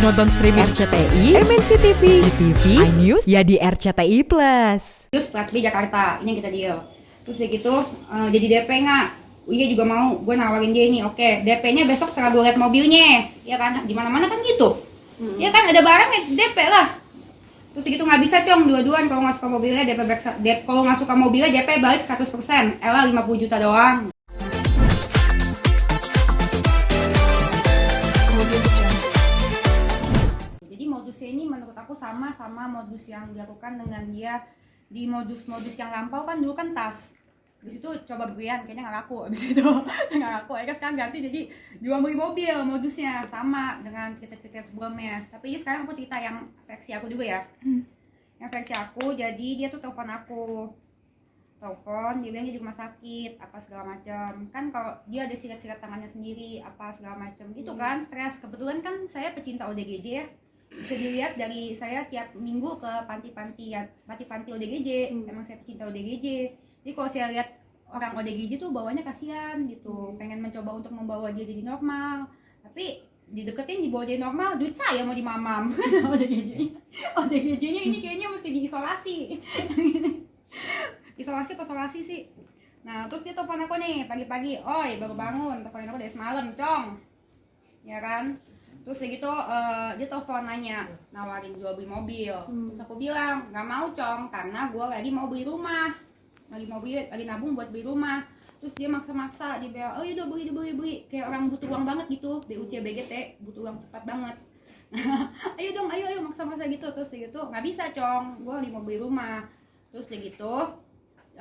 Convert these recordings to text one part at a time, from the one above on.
Nonton streaming RCTI, MNC TV, GTV, iNews, ya di RCTI Plus. Terus plat B Jakarta, ini yang kita deal. Terus ya gitu, jadi DP nggak? Iya juga mau, gue nawarin dia ini, oke. DP-nya besok setelah gue liat mobilnya, ya kan? Di mana-mana kan gitu. Ya kan ada barang ya DP lah. Terus gitu nggak bisa cong, dua-duaan kalau nggak suka mobilnya kalau nggak suka mobilnya DP balik 100%, Ella 50 juta doang. Jadi modusnya ini menurut aku sama modus yang dilakukan dengan dia di modus-modus yang lampau kan dulu kan tas. Habis itu coba berian, kayaknya nggak laku. Habis itu nggak laku, akhirnya sekarang ganti jadi jual beli mobil modusnya sama dengan cerita-cerita sebelumnya. Tapi sekarang aku cerita yang versi aku juga ya. Yang versi aku, jadi dia tuh telepon aku. Dia bilang dia di rumah sakit, apa segala macam. Kan kalau dia ada sikat-sikat tangannya sendiri, apa segala macam gitu kan, stres. Kebetulan kan saya pecinta ODGJ ya. Bisa dilihat dari saya tiap minggu ke panti-panti ODGJ. Emang saya pecinta ODGJ. Jadi kalau saya lihat orang ODGJ tuh bawanya kasihan gitu, pengen mencoba untuk membawa dia jadi normal, tapi dideketin dibawa jadi normal, duit saya mau dimamam. ODGJ-nya ini kayaknya mesti diisolasi. Isolasi sih. Nah terus dia telepon aku nih pagi-pagi, oi baru bangun, teleponin aku dari semalam, cong, ya kan. Terus kayak gitu dia telepon nanya, nawarin jual beli mobil. Terus aku bilang nggak mau cong, karena gue lagi mau beli rumah. Lagi nabung buat beli rumah. Terus dia maksa-maksa, dia bilang, oh yaudah beli, kayak orang butuh uang banget gitu, BUC BGT, butuh uang cepat banget. ayo dong, ayo maksa-maksa gitu. Terus dia gitu, nggak bisa cong, gue lagi mau beli rumah. Terus dia gitu,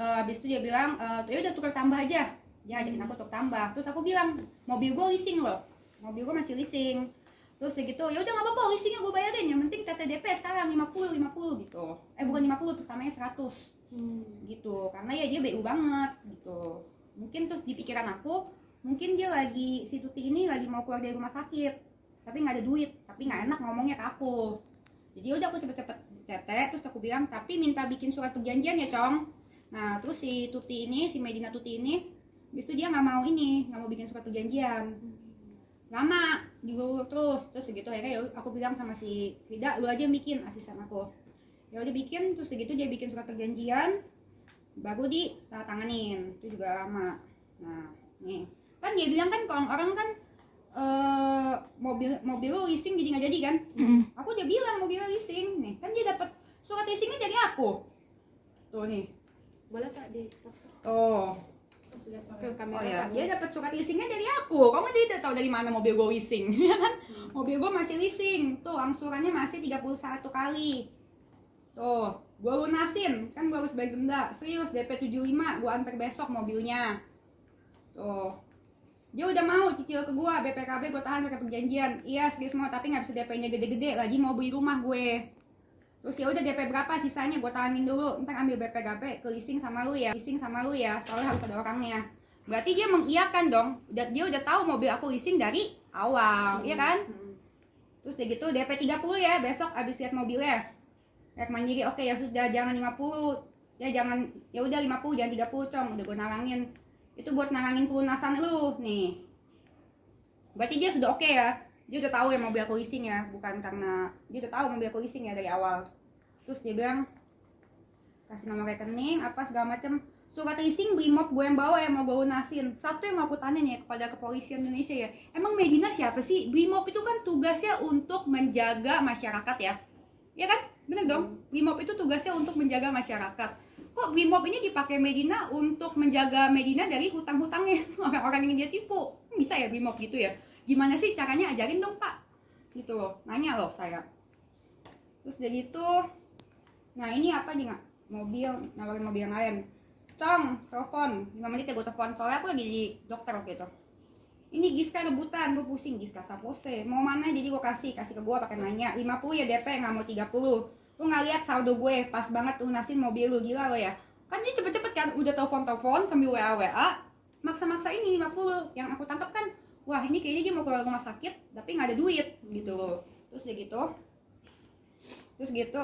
habis itu dia bilang, yaudah tukar tambah aja. Dia ajakin aku tukar tambah. Terus aku bilang, mobil gue leasing loh, mobil gue masih leasing. Terus dia gitu, yaudah nggak apa-apa, leasingnya gue bayarin, yang penting TTDP sekarang 50 gitu. Bukan 50, pertamanya 100. Gitu, karena ya dia BU banget gitu. Mungkin terus di pikiran aku, mungkin dia lagi, si Tuti ini lagi mau keluar dari rumah sakit, tapi nggak ada duit, tapi nggak enak ngomongnya ke aku. Jadi udah aku cepet-cepet tete, terus aku bilang, tapi minta bikin surat perjanjian ya cong. Nah terus si Tuti ini, si Medina Tuti ini, habis itu dia nggak mau bikin surat perjanjian. Lama diulur terus segitu akhirnya aku bilang sama si Frida, lu aja bikin, asisten aku. Ya udah bikin, terus segitu dia bikin surat perjanjian, baru ditandatanganin. Itu juga lama. Nah nih kan dia bilang kan kalau orang kan mobil lu leasing jadi nggak jadi kan. Aku udah bilang mobil leasing nih, kan dia dapat surat leasingnya dari aku tuh nih. Boleh tak di oh ya, dia dapat surat leasingnya dari aku. Kok nggak dia udah tahu dari mana mobil gue leasing? Ya kan, mobil gue masih leasing tuh, angsurannya masih 31 kali. Tuh, gue lunasin, kan gue harus bayar denda. Serius, DP 75, gue antar besok mobilnya. Tuh, dia udah mau cicil ke gue, BPKB gue tahan pakai perjanjian. Iya serius mau, tapi nggak bisa DP-nya gede-gede, lagi mau beli rumah gue. Terus ya udah DP berapa sisanya gue tahanin dulu, ntar ambil BPKB ke leasing sama lu ya, soalnya harus ada orangnya. Berarti dia mengiyakan dong, dia udah tahu mobil aku leasing dari awal, iya kan? Terus dia gitu, DP 30 ya, besok abis lihat mobilnya. Lihat mandiri, oke ya sudah, jangan 50 ya, ya udah 50 jangan 30 cong, udah gue nalangin. Itu buat nalangin pelunasan lu nih. Berarti dia sudah oke ya, dia udah tahu ya mobil aku leasing ya, bukan karena dia udah tahu mobil aku leasing ya dari awal. Terus dia bilang kasih nomor rekening apa segala macam, surat leasing Brimob gue yang bawa ya, mau gue lunasin. Satu yang mau aku tanya nih kepada kepolisian Indonesia ya, emang Medina siapa sih? Brimob itu kan tugasnya untuk menjaga masyarakat ya, ya kan? Bener dong, Brimob itu tugasnya untuk menjaga masyarakat. Kok Brimob ini dipakai Medina untuk menjaga Medina dari hutang-hutangnya orang-orang yang dia tipu? Bisa ya Brimob gitu ya? Gimana sih caranya, ajarin dong pak? Gitu loh, nanya loh saya. Terus udah gitu, nah ini apa nih nggak? Mobil, nawarin mobil yang lain. Cong, telepon, 5 menit ya gue telepon, soalnya aku lagi di dokter waktu itu. Ini Giska rebutan, gue pusing, Giska sapose. Mau mana jadi gue kasih ke gue pakai nanya. 50 ya DP, nggak mau 30. Lu nggak lihat saldo gue, pas banget lunasin mobil lu, gila lo ya. Kan dia cepet-cepet kan, udah telepon sambil WA, maksa-maksa ini 50. Yang aku tangkap kan, wah ini kayaknya dia mau keluar rumah sakit, tapi nggak ada duit gitu loh. Terus dia gitu,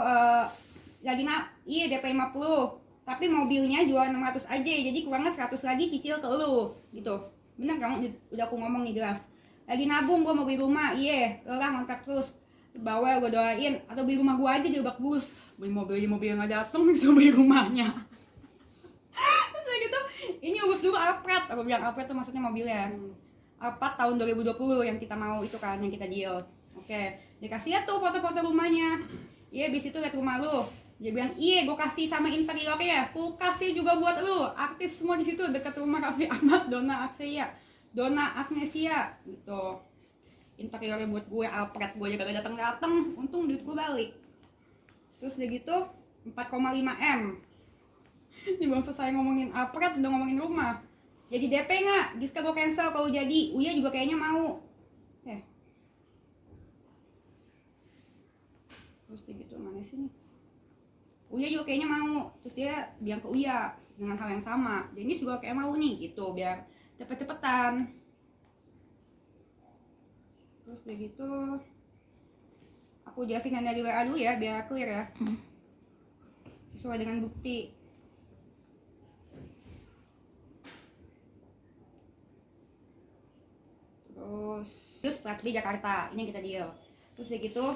iya DP 50. Tapi mobilnya jual 600 aja, jadi kurangnya 100 lagi cicil ke lu gitu. Bener kan, udah aku ngomong nih jelas. Lagi nabung gue mau beli rumah, iya lelah ngontrak terus bawel gue doain, atau beli rumah gue aja di Lebak Bulus, beli mobil nggak dateng, bisa beli rumahnya. Terus udah gitu, ini urus dulu Alphard, aku bilang Alphard tuh maksudnya mobilnya. Alphard tahun 2020 yang kita mau itu kan, yang kita deal. Oke, dikasih lihat tuh foto-foto rumahnya. Iya, bis itu lihat rumah lu. Dia bilang, iya gue kasih sama interiornya, kulkasnya juga buat lu, artis semua di situ dekat rumah Raffi Ahmad, Donna Agnesia gitu. Interiornya buat gue, Alphard gue aja kagak datang, untung duit gue balik. Terus udah gitu 4,5 M. Ini belum selesai ngomongin Alphard, udah ngomongin rumah. Jadi DP nggak? Giska gue cancel kalau jadi. Uya juga kayaknya mau. Terus udah gitu mana sih nih? Uya juga kayaknya mau, terus dia bilang ke Uya dengan hal yang sama. Dennis juga kayak mau nih gitu, biar cepet-cepetan. Terus udah gitu, aku jelasin dari WA dulu ya, biar clear ya. Sesuai dengan bukti. Terus plat B Jakarta, ini yang kita deal. Terus udah gitu,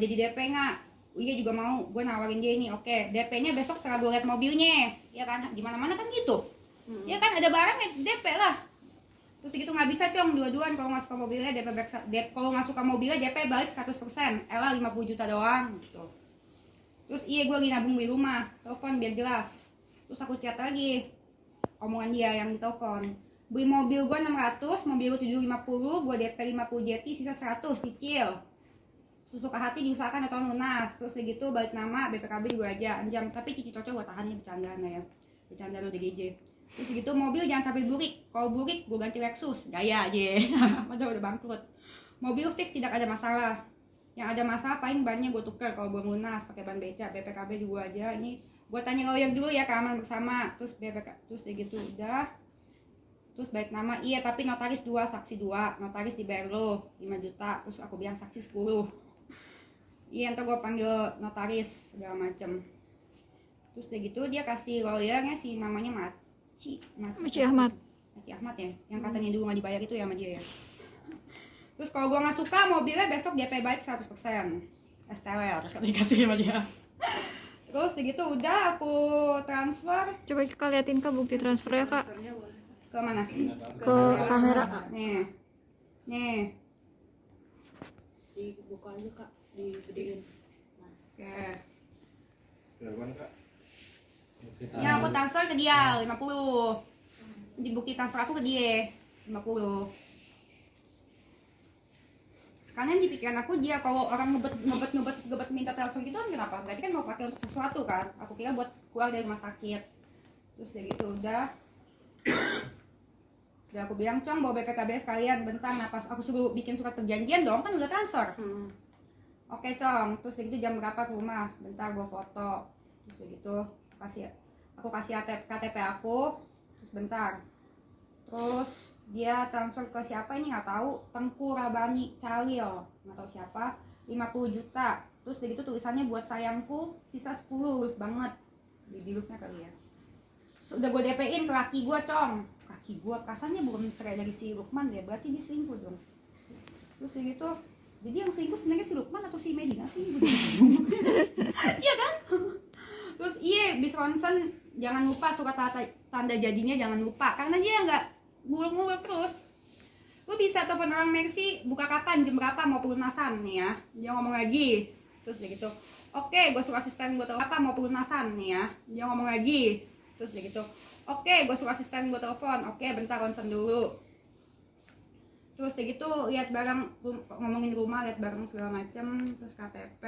jadi DP nggak? Uya juga mau, gue nawarin dia ini, oke, DP-nya besok setelah gue liat mobilnya, ya kan, gimana-mana kan gitu, ya kan, ada barang ya DP lah. Terus gitu nggak bisa cong, dua-duan kalau nggak suka mobilnya kalau nggak suka mobilnya DP balik 100%, Ella 50 juta doang, gitu. Terus iya gue lagi nabung beli rumah, telepon biar jelas. Terus aku chat lagi, omongan dia yang ditelepon, beli mobil gue 600, mobil gue 750, gue DP 50 JT, sisa 100 cicil. Sesuka hati diusahakan atau lunas. Terus udah gitu balik nama BPKB gue aja anjam, tapi cici cocok gue tahan ya bercandaan ya, bercanda lo DGJ. Terus gitu mobil jangan sampai burik, kalau burik gue ganti Lexus gaya aja. Padahal udah bangkrut. Mobil fix tidak ada masalah, yang ada masalah paling bannya gue tuker kalau belum lunas pakai ban beca. BPKB di gue aja. Ini gue tanya lawyer dulu ya, keamanan bersama. Terus terus udah gitu udah. Terus balik nama, iya tapi notaris 2, saksi 2, notaris dibayar lo 5 juta. Terus aku bilang saksi 10. Iya, ntar gue panggil notaris segala macem. Terus udah gitu dia kasih lawyernya si namanya Maci Ahmad ya, yang katanya dulu nggak dibayar itu ya sama dia ya. Terus kalau gue nggak suka mobilnya besok DP baik 100%, STLR dikasih sama dia. Terus udah gitu udah aku transfer. Coba kak liatin kak bukti transfernya kak. Ke mana? Ke kamera. Nih dibuka aja kak, digedein. Oke. Berapa kak? Ini aku transfer ke dia 50. Di bukti transfer aku ke dia 50. Karena di pikiran aku dia kalau orang ngebet minta transfer gitu kan kenapa? Berarti kan mau pakai untuk sesuatu kan? Aku kira buat keluar dari rumah sakit. Terus udah gitu udah aku bilang cong bawa BPKB sekalian bentar, nah pas aku suruh bikin surat perjanjian dong kan udah transfer. Oke cong, terus gitu jam berapa ke rumah, bentar gua foto. Terus gitu aku kasih KTP aku, terus bentar. Terus dia transfer ke siapa ini nggak tahu, Tengku Rabani Calil, nggak tahu siapa, 50 juta. Terus gitu tulisannya buat sayangku sisa 10, lulus banget di lulusnya kali ya. Sudah gue DP-in ke laki gue cong. Kaki gue kasarnya belum cerai dari si Lukman ya, berarti dia selingkuh dong. Terus gitu, jadi yang selingkuh sebenarnya si Lukman atau si Medina sih? Iya kan? Terus iya bis ronsen jangan lupa surat tanda jadinya jangan lupa, karena dia nggak ngulur-ngulur terus. Lu bisa telepon orang Mercy, buka kapan, jam berapa mau pelunasan nih ya, dia ngomong lagi. Terus gitu, oke gue suruh asisten gue tahu apa mau pelunasan nih ya, dia ngomong lagi. Terus gitu, oke gue suruh asisten gue telepon, oke bentar ronsen dulu. Terus gitu lihat barang, ngomongin rumah, lihat barang segala macem. Terus KTP.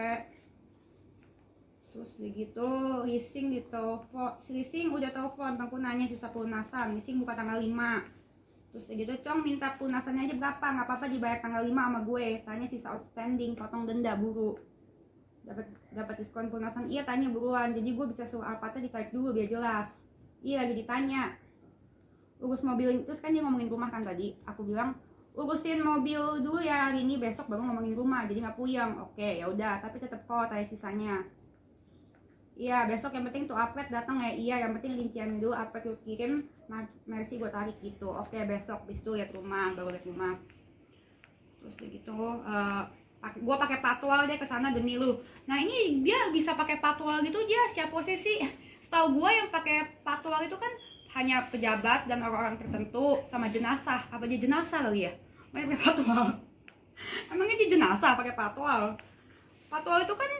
Terus gitu leasing ditelepon, leasing udah telepon, aku nanya sisa pelunasan, leasing buka tanggal 5. Terus gitu cong minta pelunasannya aja berapa, nggak apa-apa dibayar tanggal 5 sama gue, tanya sisa outstanding, potong denda buru, dapat diskon pelunasan, iya tanya buruan, jadi gue bisa suruh Alphardnya ditarik dulu biar jelas. Iya lagi ditanya urus mobil, terus kan dia ngomongin rumah kan tadi, aku bilang urusin mobil dulu ya hari ini, besok baru ngomongin rumah jadi nggak puyeng. Oke ya udah, tapi tetap kok tanya sisanya. Iya besok yang penting tuh Alphard datang ya, iya yang penting rincian dulu Alphard lu kirim, Mercy gue tarik gitu. Oke besok bis itu lihat rumah, baru lihat rumah. Terus gitu Gua pakai patwal deh ke sana demi lu. Nah ini dia bisa pakai patwal gitu dia siap posisi. Setahu gua yang pakai patwal itu kan hanya pejabat dan orang-orang tertentu sama jenazah. Apa dia jenazah kali ya? Pakai patwal. Emangnya dia jenazah pakai patwal? Patwal itu kan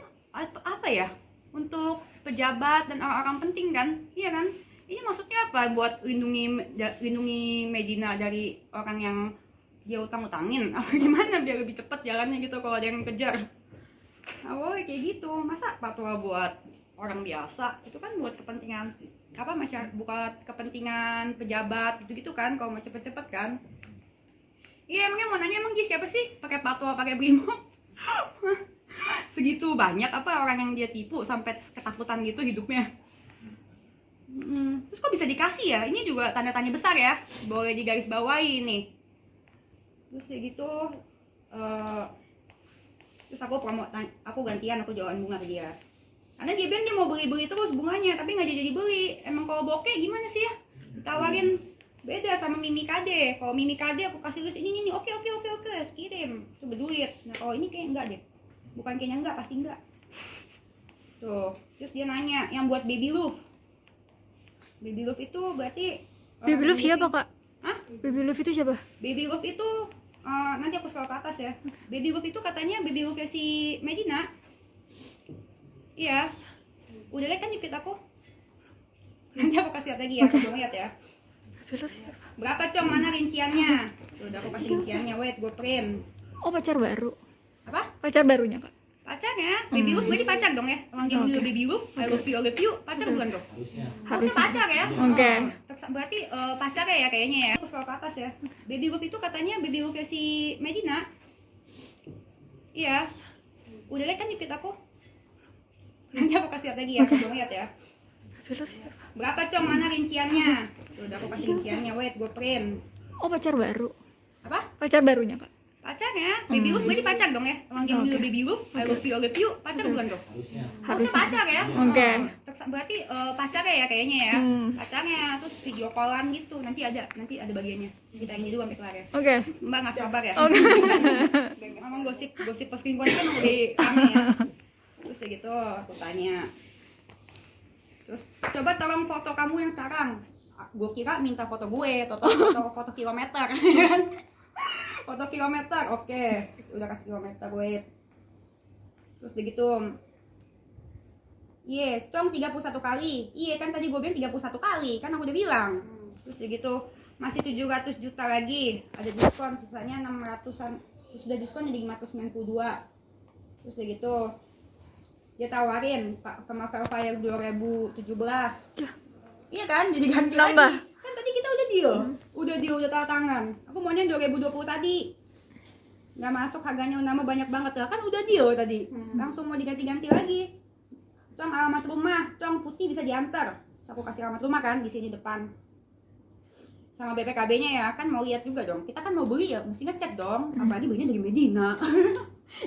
apa ya? Untuk pejabat dan orang-orang penting kan? Iya kan? Ini maksudnya apa? Buat lindungi Medina dari orang yang dia utang-utangin? Apa gimana biar lebih cepat jalannya gitu kalau ada yang kejar? Nah, kayak gitu. Masa patwal buat orang biasa? Itu kan buat kepentingan apa masyarakat, bukan kepentingan pejabat gitu-gitu kan? Kalau mau cepet-cepet kan? Iya, emangnya mau nanya emang dia siapa sih pakai patwal pakai brimob? Segitu banyak apa orang yang dia tipu sampai ketakutan gitu hidupnya. Terus kok bisa dikasih ya? Ini juga tanda tanya besar ya. Boleh digaris bawahi nih. Terus kayak gitu. Terus aku gantian aku jualan bunga ke dia. Karena dia bilang dia mau beli terus bunganya, tapi nggak jadi beli. Emang kalau bokeh gimana sih ya? Ditawarin beda sama Mimi Kade. Kalau Mimi Kade aku kasih list ini oke kirim, itu berduit. Nah kalau ini kayak enggak deh, bukan kayaknya enggak, pasti enggak. Tuh, terus dia nanya yang buat baby love itu berarti Baby Love siapa kak? Hah? Baby Love itu siapa? Baby love itu nanti aku scroll ke atas ya. Baby love itu katanya baby love si Medina. Iya, udah lihat kan di feed aku. Nanti aku kasih lihat lagi ya, aku belum lihat ya. Baby Love siapa? Berapa Cong, mana rinciannya? Udah aku kasih rinciannya, wait gue print. Oh pacar baru. Apa? Pacar barunya kak. Pacarnya? Baby love berarti pacar dong ya? Orang dia manggil baby love, I love you, pacar bukan dong? Harusnya pacar ya? Oke. Berarti pacarnya ya kayaknya ya. Aku scroll ke atas ya. Baby love itu katanya baby love si Medina. Iya, udah lihat kan di feed aku. Nanti aku kasih lihat lagi ya, aku belum lihat ya. Baby Love siapa? Berapa Cong, mana rinciannya? Udah aku kasih rinciannya, wait gue print. Oh pacar baru. Apa? Pacar barunya kak. Pacarnya? Baby love berarti pacar dong ya? Orang dia manggil baby love, I love you, pacar bukan dong? Harusnya pacar ya? Oke. Berarti pacarnya ya kayaknya ya? Pacarnya, terus video callan gitu. Nanti ada bagiannya. Kita ini dulu sampai kelar ya. Oke. Mbak nggak sabar ya? Oke. Emang gosip perselingkuhan kan lebih rame ya. Terus kayak gitu aku tanya. Terus coba tolong foto kamu yang sekarang. Gue kira minta foto gue, foto kilometer. Foto kilometer, oke. Udah kasih kilometer, wait. Terus begitu. Iya, Cong 31 kali. Iya kan tadi gue bilang 31 kali, kan aku udah bilang. Terus begitu. Masih 700 juta lagi. Ada diskon, sisanya 600-an. Sesudah diskon jadi 592. Terus begitu. Dia tawarin sama Velfire 2017. Iya kan, jadi ganti Nambah. lagi. Kan tadi kita udah deal. Udah tanda tangan. Aku maunya 2020 tadi. Nggak masuk harganya nama banyak banget ya. Kan udah deal tadi. Langsung mau diganti-ganti lagi. Cong alamat rumah, Cong putih bisa diantar. Terus aku kasih alamat rumah kan di sini depan. Sama BPKB-nya ya, kan mau lihat juga dong. Kita kan mau beli ya, mesti ngecek dong. Apalagi belinya dari Medina.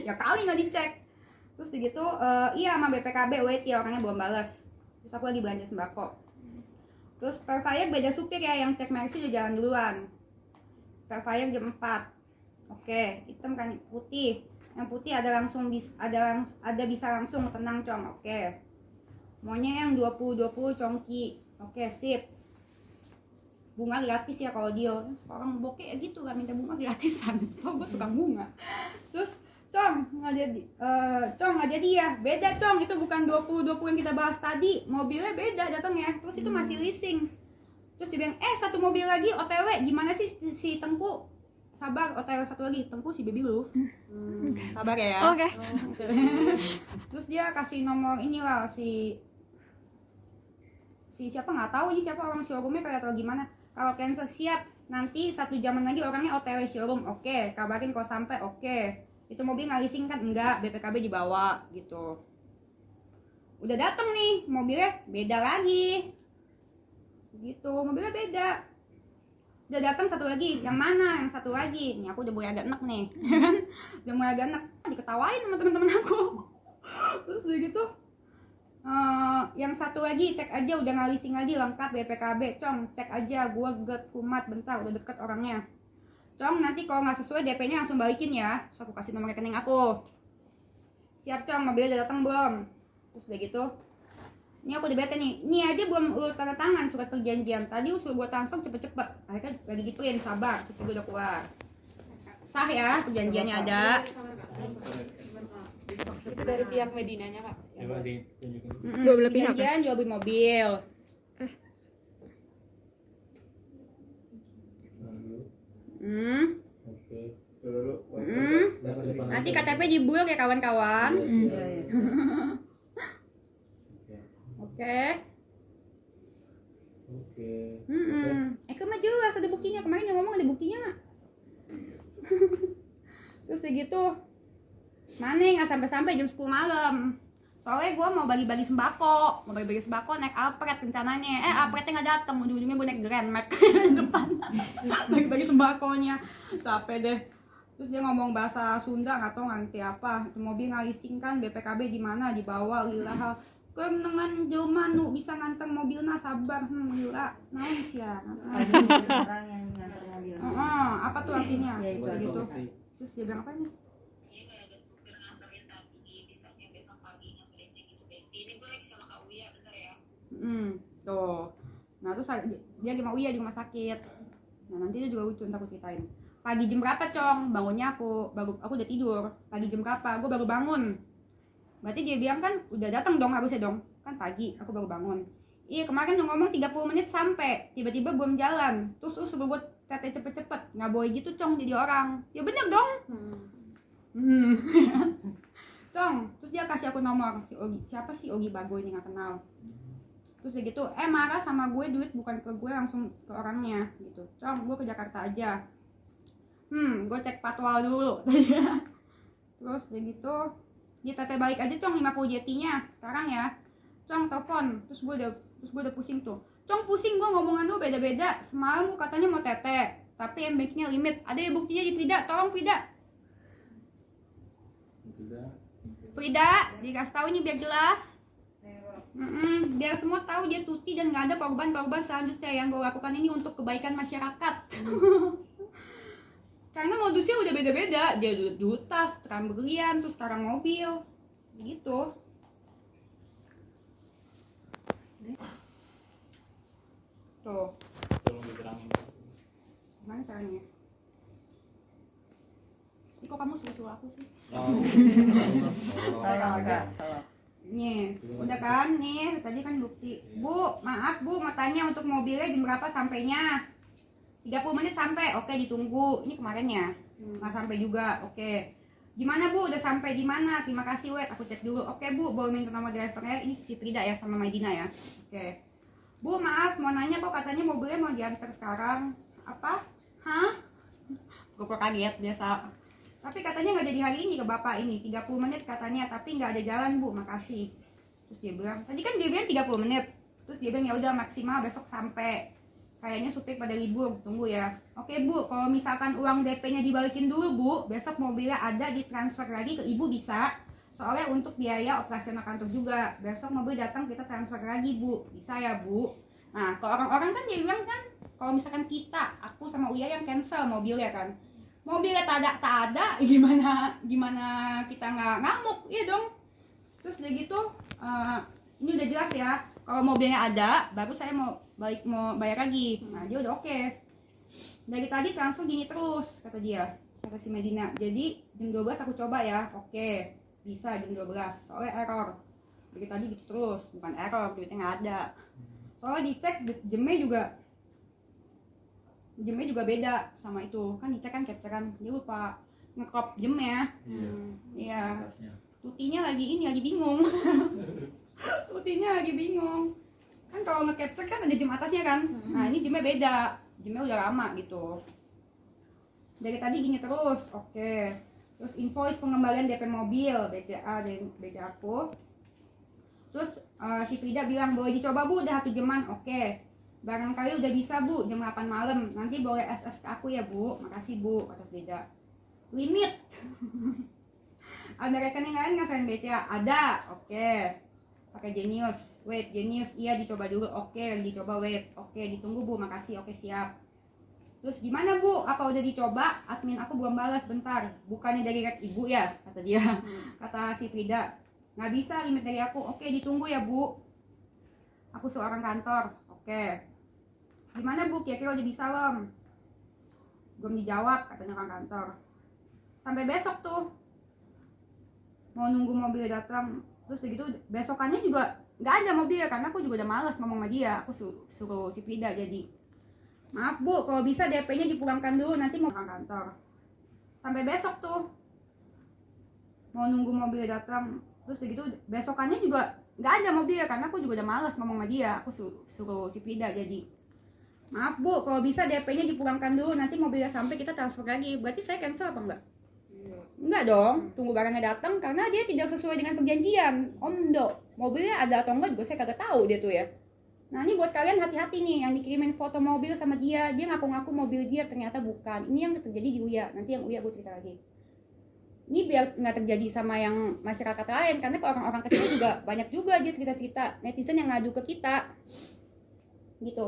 Ya kali nggak dicek. Terus begitu, iya sama BPKB, wait ya orangnya belum balas. Terus aku lagi belanja sembako. Terus Velfire beda supir ya, yang cek Mercy udah jalan duluan. Velfire jam 4. Oke, hitam kan putih. Yang putih ada langsung bisa langsung tenang Cong. Oke. Maunya yang 20 congki. Oke, sip. Bunga gratis ya kalau deal. Orang bokeh gitu kan minta bunga gratisan. Oh, gue tukang bunga. Terus Cong, nggak jadi ya. Beda Cong, itu bukan 20 yang kita bahas tadi. Mobilnya beda datangnya. Terus itu masih leasing. Terus dia bilang, satu mobil lagi OTW. Gimana sih si Tengku? Sabar, OTW satu lagi. Tengku si Baby Love. Sabar ya. Oke. Terus dia kasih nomor inilah si siapa nggak tahu ini siapa orang showroomnya kayak atau gimana. Kalau cancel siap. Nanti 1 jaman lagi orangnya OTW showroom. Oke, kabarin kalau sampai. Oke. Itu mobil nggak leasing kan? Enggak, BPKB dibawa gitu. Udah dateng nih, mobilnya beda lagi. Gitu, mobilnya beda. Udah datang satu lagi, yang mana? Yang satu lagi. Nih aku udah mulai agak enak nih. Udah mulai agak enak. Diketawain sama teman-teman aku. Terus udah gitu. Yang satu lagi cek aja udah nggak leasing lagi lengkap BPKB. Cong, cek aja gua get kumat bentar udah deket orangnya. Cong, nanti kalau nggak sesuai DP-nya langsung balikin ya. Terus aku kasih nomor rekening aku. Siap Cong, mobilnya udah datang belum? Terus udah gitu, ini aku udah bete nih. Ini aja belum lu tanda tangan surat perjanjian. Tadi usul gue transfer cepet-cepet. Akhirnya lagi gituin, sabar, cepet gue udah keluar. Sah ya, perjanjiannya ada. Itu dari pihak Medinanya kak. Coba ditunjukin. Dua belah pihak, Perjanjian jual beli mobil. Hmm. Oke. Dulu. Nanti KTP dibuang ya kawan-kawan. Oke. Oke. Mah jelas ada buktinya. Kemarin yang ngomong ada buktinya nggak? Terus segitu, mana nggak sampai jam 10 malam. Soalnya gue mau bagi-bagi sembako, naik Alpret rencananya. Alpretnya nggak datang, ujung-ujungnya gue naik Grand Max depan. Bagi-bagi sembakonya, capek deh. Terus dia ngomong bahasa Sunda, nggak tahu ngerti apa. Itu mobil ngalising kan, BPKB di mana, dibawa lila. Kau dengan jauh manu bisa nganter mobilnya, sabar, lila. Naon sih ya? Orang yang nganter mobil. Apa tuh artinya? Ya, itu Gitu. Terus dia bilang apa nih? Tuh. Nah terus dia lagi mau Uya di rumah sakit. Nah nanti dia juga lucu, ntar aku ceritain. Pagi jam berapa Cong? Bangunnya aku udah tidur. Pagi jam berapa? Gue baru bangun. Berarti dia bilang kan udah datang dong harusnya dong. Kan pagi aku baru bangun. Iya kemarin lu ngomong 30 menit sampai. Tiba-tiba belum jalan. Terus suruh gue tete cepet-cepet. Nggak boleh gitu Cong jadi orang. Ya bener dong. Cong. Terus dia kasih aku nomor si Ogi. Siapa sih Ogi Bago ini nggak kenal. Terus dia gitu, marah sama gue, duit bukan ke gue langsung ke orangnya gitu. Cong, gue ke Jakarta aja. Gue cek patwal dulu. Terus dia gitu, dia tete balik aja Cong 50 jetinya sekarang ya. Cong telepon, terus gue udah pusing tuh. Cong pusing gue ngomongan lu beda-beda. Semalam lu katanya mau tete, tapi MBK-nya limit. Ada ya buktinya di Frida, tolong Frida. Frida, dikasih tahu ini biar jelas. Biar semua tahu dia tuti dan nggak ada korban-korban selanjutnya. Yang gue lakukan ini untuk kebaikan masyarakat. Karena modusnya udah beda-beda. Dia dulu tas, sekarang berlian, terus sekarang mobil gitu. Tuh Tolong diterangin. gimana caranya? Ini kok kamu suruh-suruh aku sih? Tolong Kak, tolong. Nih, udah kan? Nih, tadi kan bukti. Bu, maaf Bu, mau tanya untuk mobilnya jam berapa sampainya? 30 menit sampai, oke ditunggu. Ini kemarin ya, nggak sampai juga, oke. Gimana Bu, udah sampai di mana? Terima kasih web, aku cek dulu. Oke Bu, boleh minta nomor drivernya? Ini si Frida ya, sama Maidina ya. Oke. Bu, maaf, mau nanya kok katanya mobilnya mau diantar sekarang. Apa? Hah? Gue kaget, biasa. Tapi katanya nggak jadi hari ini ke bapak ini 30 menit katanya, tapi nggak ada jalan Bu, makasih. Terus dia bilang, tadi kan dia bilang 30 menit. Terus dia bilang ya udah maksimal besok sampai. Kayaknya supir pada libur, tunggu ya. Oke Bu, kalau misalkan uang DP-nya dibalikin dulu Bu, besok mobilnya ada ditransfer lagi ke Ibu bisa. Soalnya untuk biaya operasional kantor juga. Besok mobil datang kita transfer lagi Bu, bisa ya Bu. Nah, kalau orang-orang kan dia bilang kan, kalau misalkan kita, aku sama Uya yang cancel mobilnya kan. Mobilnya tak ada, gimana kita nggak ngamuk, iya dong. Terus udah gitu, ini udah jelas ya. Kalau mobilnya ada, baru saya mau bayar lagi. Nah dia udah oke. Dari tadi langsung gini terus kata dia, kata si Medina. Jadi jam 12 aku coba ya, oke bisa jam 12. Soalnya error. Dari tadi gitu terus, bukan error, duitnya nggak ada. Soalnya dicek jamnya juga beda sama itu kan, dicek kan capture-an dia lupa nge-crop jamnya. Iya. Tutinya lagi bingung. Tutinya lagi bingung kan, kalau nge-capture kan ada jam atasnya kan. Nah ini jamnya beda, jamnya udah lama gitu. Dari tadi gini terus, oke. Terus invoice pengembalian DP mobil BCA dan BCA aku. Terus si Frida bilang boleh dicoba Bu, udah 1 jaman, oke. Barangkali udah bisa Bu, jam 8 malam. Nanti boleh SS ke aku ya Bu. Makasih Bu, kata Frida. Limit. Ada rekening lain nggak selain BCA? Ada, oke. Pakai Genius. Wait, Genius, iya dicoba dulu. Oke, dicoba wait. Oke, ditunggu Bu, makasih. Oke, siap. Terus gimana Bu? Apa udah dicoba? Admin aku belum balas, bentar. Bukannya dari rek ibu ya? Kata dia. Kata si Frida. Nggak bisa, limit dari aku. Oke, ditunggu ya Bu. Aku seorang kantor. Oke. Gimana Bu? Kira-kira udah bisa belum? Belum dijawab, katanya orang kantor. Sampai besok tuh. Mau nunggu mobil datang. Terus begitu besokannya juga nggak ada mobil karena aku juga udah males ngomong sama dia. Aku suruh si Frida jadi. Maaf Bu, kalau bisa DP-nya dipulangkan dulu, nanti mau ke kantor. Sampai besok tuh. Mau nunggu mobil datang. Terus begitu besokannya juga nggak ada mobil karena aku juga udah males ngomong sama dia. Aku suruh si Frida jadi. Maaf Bu, kalau bisa DP-nya dipulangkan dulu, nanti mobilnya sampai kita transfer lagi. Berarti saya cancel apa enggak? Enggak dong, tunggu barangnya datang karena dia tidak sesuai dengan perjanjian. Om Do, mobilnya ada atau enggak juga saya kagak tahu dia tuh ya. Nah ini buat kalian hati-hati nih yang dikirimin foto mobil sama dia ngaku-ngaku mobil dia ternyata bukan. Ini yang terjadi di Uya, nanti yang Uya gue cerita lagi. Ini biar nggak terjadi sama yang masyarakat lain karena ke orang-orang kecil juga banyak juga dia cerita-cerita netizen yang ngadu ke kita. Gitu.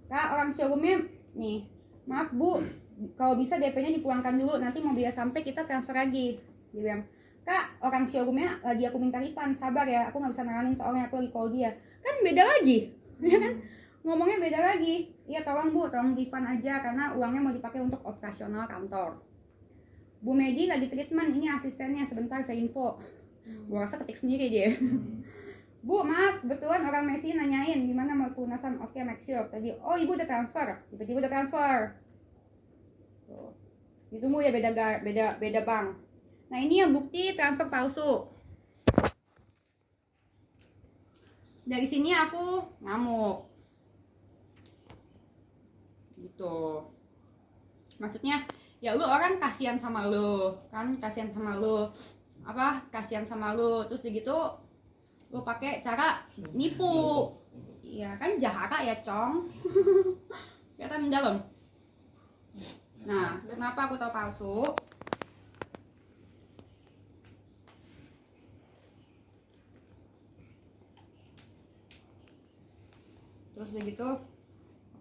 Kak, orang showroomnya nih, maaf Bu, kalau bisa DP-nya dipulangkan dulu, nanti mobilnya sampai kita transfer lagi. Dia bilang, Kak, orang showroomnya lagi aku minta refund, sabar ya, aku nggak bisa nanganin soalnya aku lagi call dia. Kan beda lagi, ya kan? Ngomongnya beda lagi. Iya tolong Bu, tolong refund aja karena uangnya mau dipakai untuk operasional kantor. Bu Medi lagi treatment, ini asistennya, sebentar saya info. Gua rasa ketik sendiri dia. Bu, maaf, kebetulan orang Messi nanyain gimana mau pelunasan. Oke, make sure. Tadi, oh ibu udah transfer. Tiba-tiba udah transfer. Tuh. Ditunggu ya beda bank. Nah, ini yang bukti transfer palsu. Dari sini aku ngamuk. Gitu. Maksudnya, ya lu orang kasihan sama lu, kan? Kasihan sama lu. Kasihan sama lu. Terus gitu lo pakai cara nipu, iya kan jahat ya cong, kelihatan dalam. Nah, kenapa aku tahu palsu? Terus udah gitu,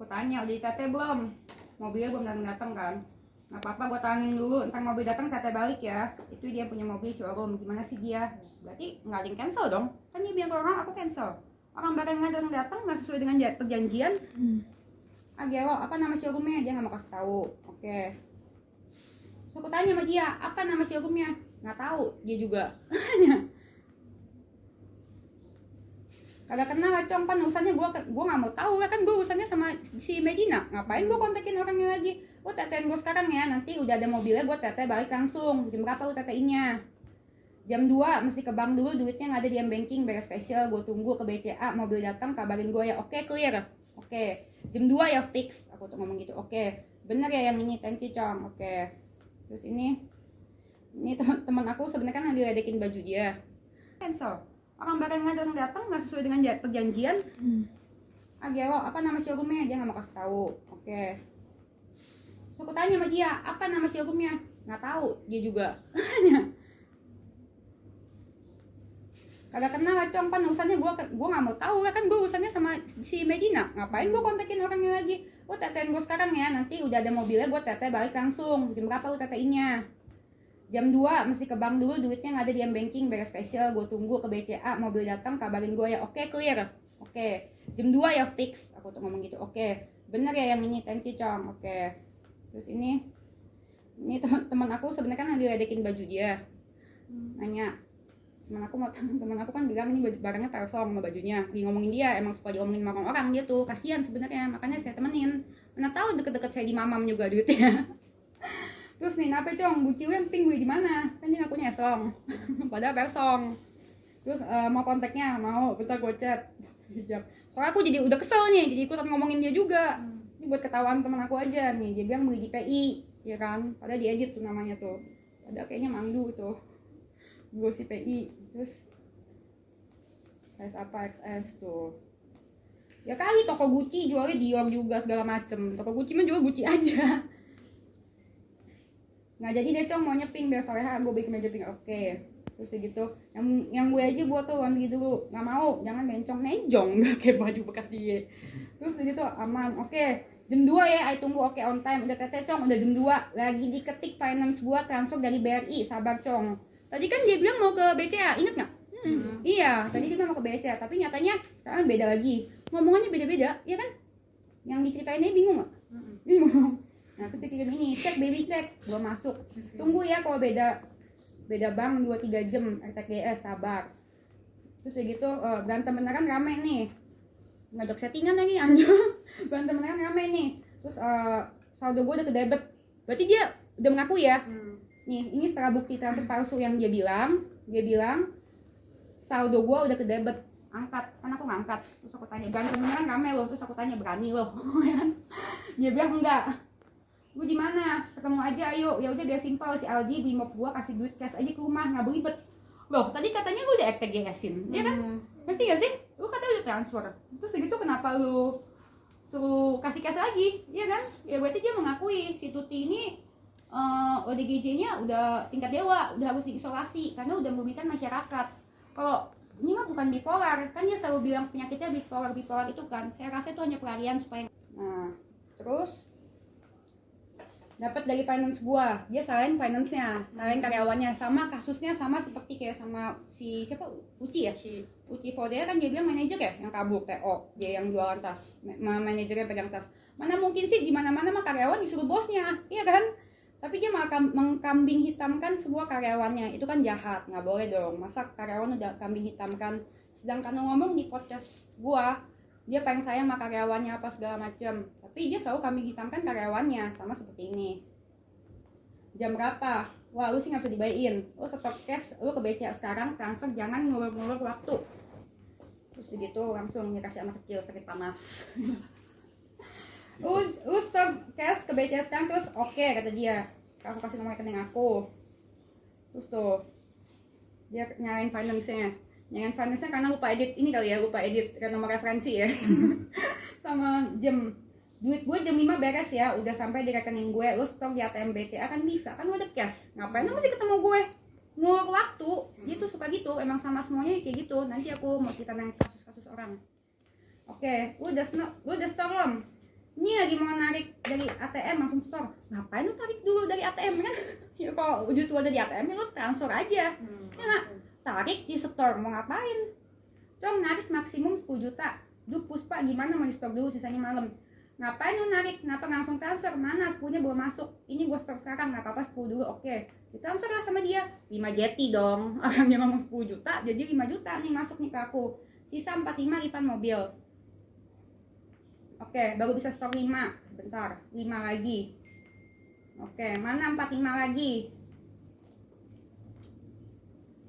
aku tanya udah ditete belum? Mobilnya belum datang kan? Nggak apa-apa, gue tangin dulu. Ntar mobil datang tete balik ya. Itu dia punya mobil showroom. Gimana sih dia? Berarti nggak ada yang cancel dong? Kan dia bilang orang aku cancel. Orang barang datang nggak sesuai dengan perjanjian. Gelo, apa nama showroomnya? Dia nggak mau kasih tahu. Oke. So, aku tanya sama dia, apa nama showroomnya? Nggak tahu. Dia juga. Kagak kenal cong, kan urusannya gue nggak mau tahu lah, kan gue urusannya sama si Medina. Ngapain gue kontakin orangnya lagi? Gue tetein gue sekarang ya, nanti udah ada mobilnya gue tete balik langsung. Jam berapa lu teteinnya? Jam 2 mesti ke bank dulu, duitnya nggak ada di M-Banking, beres spesial. Gue tunggu ke BCA, mobil datang kabarin gue ya. Oke, clear. Oke, jam 2 ya fix. Aku tuh ngomong gitu. Oke, bener ya yang ini, thank you cong. Oke. Terus ini teman aku sebenarnya kan diledekin baju dia. Cancel. Orang barang datang nggak sesuai dengan perjanjian. Gelo, apa nama showroomnya? Dia nggak mau kasih tahu. Oke. So, aku tanya sama dia, apa nama showroomnya? Nggak tahu. Dia juga. Kagak kenal lah cong, kan urusannya gue nggak mau tahu lah, kan gue urusannya sama si Medina. Ngapain gue kontakin orangnya lagi? Gue tetein gue sekarang ya, nanti udah ada mobilnya gue tete balik langsung. Jam berapa lu teteinnya? Jam 2 mesti ke bank dulu, duitnya nggak ada di M-Banking, beres spesial. Gue tunggu ke BCA, mobil datang kabarin gue ya. Oke, clear. Oke, jam 2 ya fix. Aku tuh ngomong gitu. Oke, bener ya yang ini, thank you cong. Oke. Terus ini teman aku sebenarnya kan diledekin baju dia. Nanya, teman aku kan bilang ini barangnya palsu sama bajunya. Ngomongin dia, emang suka diomongin sama orang dia tuh. Kasihan sebenarnya, makanya saya temenin. Mana tahu deket-deket saya di mamam juga duitnya. Terus nih, kenapa cong? Guci yang pink gue di mana? Kan dia ngakunya esong. Padahal persong. Terus mau kontaknya, mau, bentar gue chat. Soalnya aku jadi udah kesel nih, jadi ikutan ngomongin dia juga. Ini buat ketahuan teman aku aja nih, dia bilang beli di PI, ya kan? Padahal diedit tuh namanya tuh. Ada kayaknya Mangdu tuh. Gue si PI. Terus size apa XS tuh. Ya kali toko Gucci jualnya Dior juga segala macem. Toko Gucci mah jual Gucci aja. Nggak jadi deh cong, maunya pink biar soalnya gue bikin meja pink. Oke. Terus gitu, yang gue aja buat tuh wangi dulu. Nggak mau, jangan bencong, nenjong kayak baju bekas dia. Terus gitu aman. Oke, Jam 2 ya, ayo tunggu, oke on time. Udah kata Cong, udah jam 2. Lagi diketik finance gua transfer dari BRI, sabar Cong. Tadi kan dia bilang mau ke BCA, inget nggak? Iya, tadi dia bilang mau ke BCA, tapi nyatanya sekarang beda lagi. Ngomongannya beda-beda, ya kan? Yang diceritain bingung nggak? Bingung. Nah, terus dikirim ini, cek baby cek, gua masuk. Tunggu ya kalau beda bank 2-3 jam RTGS, sabar. Terus kayak gitu, berantem beneran rame nih. Ngajak settingan lagi anjir. Berantem beneran rame nih. Terus saldo gue udah ke debit. Berarti dia udah mengaku ya. Nih, ini setelah bukti transfer palsu yang dia bilang saldo gue udah ke debit. Angkat, kan aku ngangkat. Terus aku tanya, berantem beneran rame loh. Terus aku tanya, berani loh. Dia bilang enggak. Gue di mana? Ketemu aja ayo. Ya udah biar simpel, si Aldi di mop gue kasih duit cash aja ke rumah, nggak beribet. Loh, tadi katanya lu udah RTGS-in, ya kan? Ngerti gak sih? Lu katanya udah transfer. Terus segitu kenapa lu suruh kasih cash lagi, ya kan? Ya berarti dia mengakui si Tuti ini ODGJ-nya udah tingkat dewa, udah harus diisolasi karena udah merugikan masyarakat. Kalau ini mah bukan bipolar, kan dia selalu bilang penyakitnya bipolar itu kan. Saya rasa itu hanya pelarian supaya. Nah, terus dapat dari finance gua, dia salahin finance-nya, salahin karyawannya, sama kasusnya sama seperti kayak sama si siapa, Uci ya, Uci Fodea kan dia bilang manajer ya yang kabur TO, dia yang jualan tas, manajernya pegang tas. Mana mungkin sih di mana-mana mah karyawan disuruh bosnya, iya kan? Tapi dia malah mengkambing hitamkan semua karyawannya, itu kan jahat, nggak boleh dong. Masa karyawan udah kambing hitamkan, sedangkan ngomong di podcast gua dia paling sayang sama karyawannya apa segala macam, tapi dia selalu kambing hitamkan karyawannya, sama seperti ini. Jam berapa? Wah, lu sih nggak bisa dibayain. Lu stop cash, lu ke BCA sekarang, transfer, jangan ngulur-ngulur waktu. Terus begitu langsung dikasih anak kecil sakit panas. lu stop cash ke BCA sekarang, terus oke, kata dia, aku kasih nomor rekening aku. Terus tuh dia nyalain finance-nya karena lupa edit ini kali ya, lupa edit nomor referensi ya. Sama jam, duit gue jam 5 beres ya, udah sampai di rekening gue, lu stok di ATM BCA kan bisa, kan lu ada cash, ngapain lu mesti ketemu gue ngulur waktu. Dia tuh suka gitu, emang sama semuanya kayak gitu. Nanti aku mau cerita tentang kasus-kasus orang. Oke, lu udah store belum? Ini lagi mau narik dari ATM langsung store. Ngapain lu tarik dulu dari ATM kan? Ya kalau duit lu ada di ATM ya lu transfer aja. Ya nggak? Tarik di store mau ngapain? Cong narik maksimum 10 juta. Duh Puspa gimana mau di store dulu sisanya malam. Ngapain lu narik? Kenapa langsung transfer? Mana 10-nya belum masuk? Ini gue store sekarang, nggak apa-apa 10 dulu. Oke, ditransfer lah sama dia 5 jeti dong. Orang dia ngomong 10 juta jadi 5 juta nih masuk nih ke aku. Sisa 45 refund mobil. Oke, baru bisa stok 5. Bentar, 5 lagi. Oke, mana 45 lagi?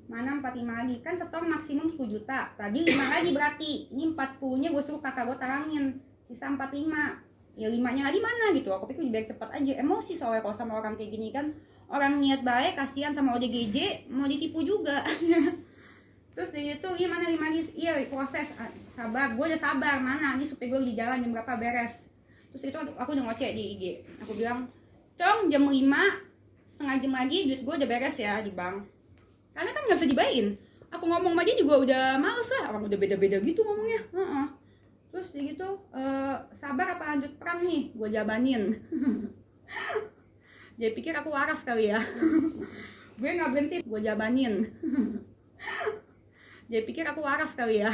Mana 45 lagi? Kan stok maksimum 10 juta. Tadi 5 lagi berarti. Ini 40-nya gue suruh kakak gue tarangin. Sisa 45. Ya 5-nya lagi mana gitu. Aku pikir biar cepat aja. Emosi soalnya kalau sama orang kayak gini kan. Orang niat baik, kasihan sama ODGJ, mau ditipu juga. Terus dari itu gimana 5 lagi? Iya, proses. Sabar, gue udah sabar. Mana? Ini supaya gue di jalan jam berapa beres. Terus itu aku udah ngocek di IG. Aku bilang, Cong jam 5, setengah jam lagi duit gue udah beres ya di bank. Karena kan gak bisa dibayain. Aku ngomong sama dia juga udah males lah. Orang udah beda-beda gitu ngomongnya. Terus dia gitu, sabar apa lanjut perang nih? Gue jabanin. Dia pikir aku waras kali ya. Gue gak berhenti, gue jabanin. Dia pikir aku waras kali ya.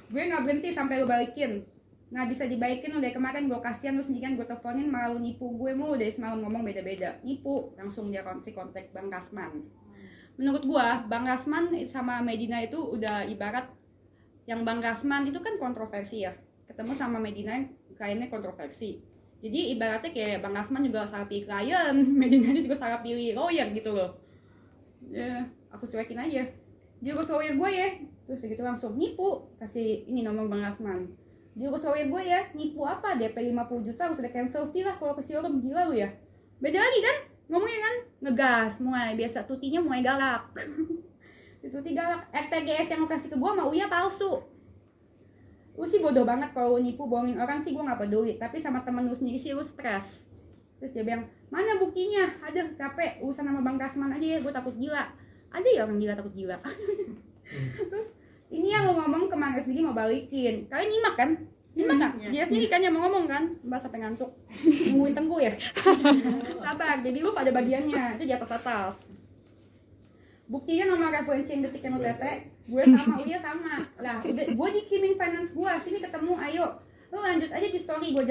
Gue gak berhenti sampai lu balikin. Nggak bisa dibaikin udah kemarin gue kasihan, lu sendirian gue teleponin malah lu nipu gue mulu dari semalam ngomong beda-beda. Nipu, langsung dia kontak Bang Rasman. Menurut gue, Bang Rasman sama Medina itu udah ibarat yang Bang Rasman itu kan kontroversi ya. Ketemu sama Medina yang kliennya kontroversi. Jadi ibaratnya kayak Bang Rasman juga salah pilih klien, Medina juga salah pilih lawyer gitu loh. Ya, aku cuekin aja. Dia urus lawyer gue ya. Terus gitu langsung nipu, kasih ini nomor Bang Rasman. Dia urus lawyer gue ya, nipu apa? DP 50 juta harus ada cancel fee lah kalau ke showroom, gila lu ya. Beda lagi kan? Ngomongnya kan ngegas mulai, biasa Tutinya mulai galak. Tuti galak, RTGS yang lu kasih ke gue sama Uya palsu. Lu sih bodoh banget kalau nipu bohongin orang sih gue gak peduli, tapi sama temen lu sendiri sih lu stres. Terus dia bilang, mana buktinya? Aduh capek, urusan sama Bang Rasman aja ya, gue takut gila. Ada ya orang gila takut gila. Terus ini yang lu ngomong kemarin sendiri mau balikin. Kalian nyimak kan? Nyimak gak? Dia sendiri kan yang mau ngomong kan? Mbak sampai ngantuk. Nungguin Tengku ya? Sabar, jadi lu pada bagiannya. Itu di atas-atas. Buktinya nomor referensi yang detik yang UTT. Gue sama, Uya sama. Lah, gue dikirimin finance gue. Sini ketemu, ayo. Lu lanjut aja di story, gue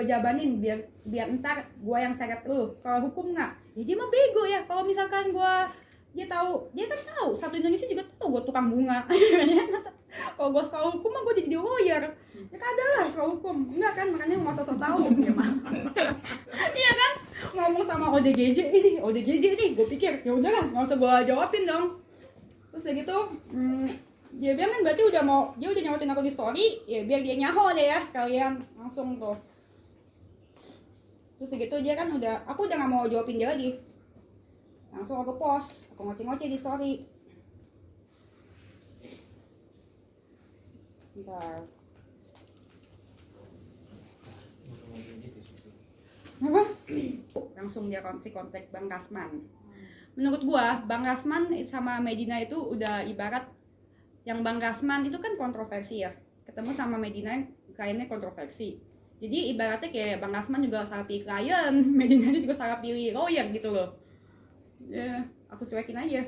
jabanin biar ntar gue yang seret lu. Sekolah hukum nggak? Ya dia mah bego ya. Kalau misalkan dia kan tahu. Satu Indonesia juga tahu gue tukang bunga. Kalau gue sekolah hukum mah gue jadi lawyer. Ya kadang lah sekolah hukum. Enggak kan, makanya nggak usah sok tahu. Iya kan? Ngomong sama ODGJ ini, gue pikir ya udahlah, nggak usah gue jawabin dong. Terus kayak gitu, dia bilang kan berarti dia udah nyautin aku di story, ya biar dia nyaho deh ya sekalian langsung tuh. Terus kayak gitu dia kan aku udah nggak mau jawabin dia lagi. Langsung aku post, aku ngoceh-ngoceh di story. Bentar. Apa? Langsung dia kontak Bang Rasman. Menurut gua, Bang Rasman sama Medina itu udah ibarat yang Bang Rasman itu kan kontroversi ya. Ketemu sama Medina kliennya kontroversi. Jadi ibaratnya kayak Bang Rasman juga salah pilih klien, Medina juga salah pilih lawyer gitu loh. Ya, aku cuekin aja.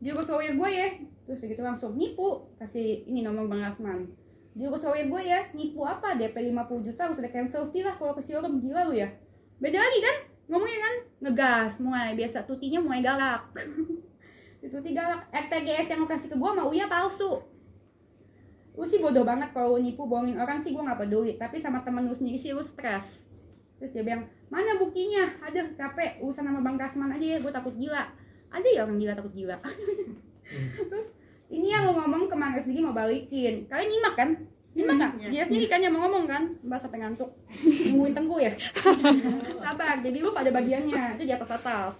Dia urus lawyer gue ya. Terus gitu langsung nipu, kasih ini nomor Bang Rasman. Dia urus lawyer gue ya, nipu apa? DP 50 juta harus ada cancel fee lah kalau ke showroom, gila lu ya. Beda lagi kan? Ngomongnya kan ngegas, mulai biasa tutinya mulai galak. Tuti galak. RTGS yang lo kasih ke gue sama Uya palsu. Lu sih bodoh banget kalau lu nipu bohongin orang sih gue nggak peduli. Tapi sama temen lu sendiri sih lu stres. Terus dia bilang, mana buktinya? Aduh capek, urusan sama Bang Rasman aja ya, gue takut gila. Ada ya orang gila takut gila. Terus ini yang lo ngomong ke Mangga sendiri mau balikin. Kalian nyimak kan? Nyimak gak? Dia sendiri kan yang mau ngomong kan? Mbak sampai ngantuk. Nungguin Tengku ya? Sabar, jadi lu pada bagiannya. Itu di atas-atas.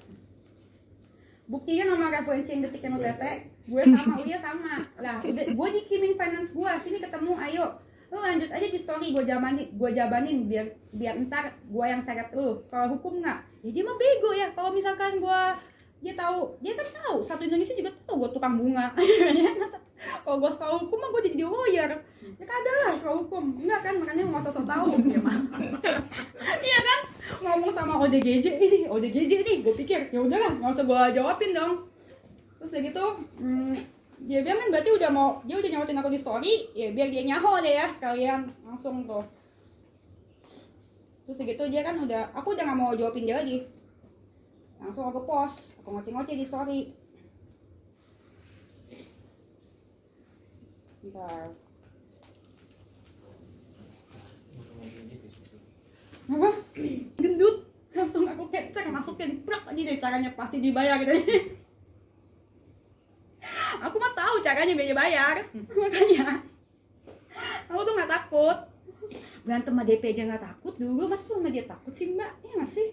Buktinya nomor referensi yang detik yang UTT. Gue sama, Uya sama. Lah, gue dikirimin finance gue. Sini ketemu, ayo. Lu lanjut aja di story, gue jabanin biar ntar gue yang seret lu. Sekolah hukum nggak? Ya dia mah bego ya. Kalau misalkan dia kan tahu. Satu Indonesia juga tahu gue tukang bunga. Kalau gue sekolah hukum mah gue jadi lawyer. Ya kadang lah sekolah hukum. Enggak kan, makanya nggak usah sok tahu. Iya kan? Ngomong sama ODGJ ini, gue pikir ya udahlah, nggak usah gue jawabin dong. Terus kayak gitu, dia bilang kan berarti dia udah nyautin aku di story, ya biar dia nyaho deh ya sekalian langsung tuh. Terus kayak gitu dia kan aku udah nggak mau jawabin dia lagi. Langsung aku post, aku ngoceh-ngoceh di story. Bentar. Apa? Gendut. Langsung aku capture, masukin prak aja deh caranya pasti dibayar gitu. Aku mah tahu caranya biar bayar. Makanya aku tuh nggak takut. Berantem sama DP aja nggak takut dulu, masa sama dia takut sih mbak? Iya nggak sih?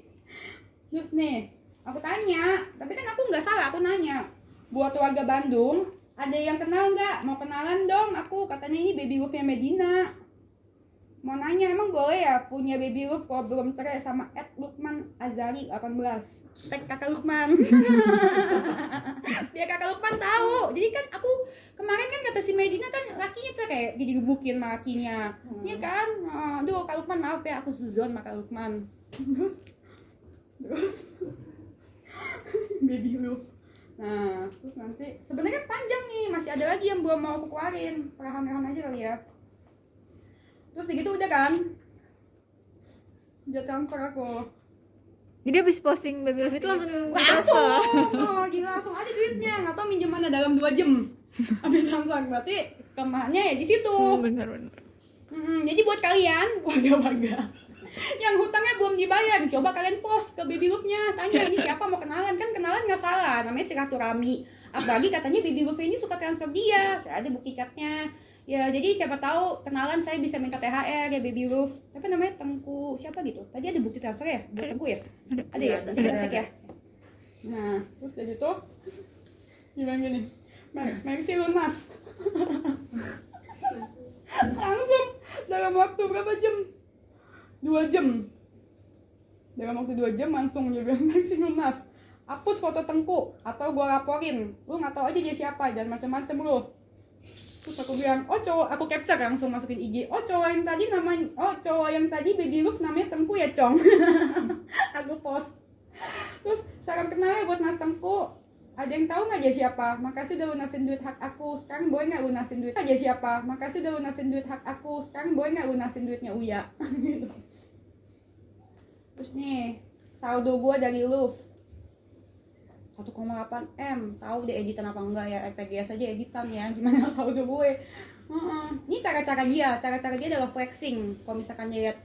Terus nih, aku tanya, tapi kan aku nggak salah, aku nanya. Buat warga Bandung, ada yang kenal nggak? Mau kenalan dong, aku katanya ini baby love-nya Medina. Mau nanya, emang boleh ya punya baby love kalau belum cerai sama Lukman Azari 18? Tag kakak Lukman. Biar kakak Lukman tahu. Jadi kan aku kemarin kan kata si Medina kan lakinya cerai, jadi digebukin sama lakinya. Iya kan? Aduh kak Lukman maaf ya, aku suzon sama kak Lukman. Terus baby love. Nah, terus nanti sebenarnya panjang nih, masih ada lagi yang belum mau aku keluarin. Perlahan-lahan aja kali ya. Terus gitu udah kan? Dia transfer aku. Jadi abis posting baby love itu langsung Oh gila, langsung aja duitnya. Nggak tahu minjem mana dalam 2 jam. Habis transfer, berarti kemahnya ya di situ. bener. Jadi buat kalian, warga-warga yang hutangnya belum dibayar, coba kalian post ke baby love-nya, tanya ini siapa mau kenalan, kan kenalan nggak salah, namanya silaturahmi. Apalagi katanya baby love ini suka transfer dia, saya ada bukti chatnya. Ya jadi siapa tahu kenalan saya bisa minta THR ya baby love. Tapi namanya Tengku siapa gitu? Tadi ada bukti transfer ya buat Tengku ya? Ada ya? Nanti kita cek ya. Nah terus kayak gitu gimana gini? Maxi lunas. Langsung dalam waktu berapa jam? 2 jam. Dalam waktu 2 jam langsung dia bilang Maxi lunas. Hapus foto Tengku atau gua laporin. Lu nggak tahu aja dia siapa, jangan macam-macam lu. Terus aku bilang, oh cowok, aku capture langsung masukin IG. Oh cowok yang tadi Baby Love namanya Tengku ya Cong. Aku post. Terus salam kenal ya buat Mas Tengku. Ada yang tahu nggak dia siapa? Makasih udah lunasin duit hak aku. Sekarang boleh nggak lunasin duit aja siapa? Makasih udah lunasin duit hak aku. Sekarang boleh nggak lunasin duitnya Uya? Terus nih saldo gue dari Love 1,8 M. Tahu deh editan apa enggak ya? RTGS aja editan ya. Gimana saldo gue? Ini cara-cara dia adalah flexing. Kalau misalkan dia lihat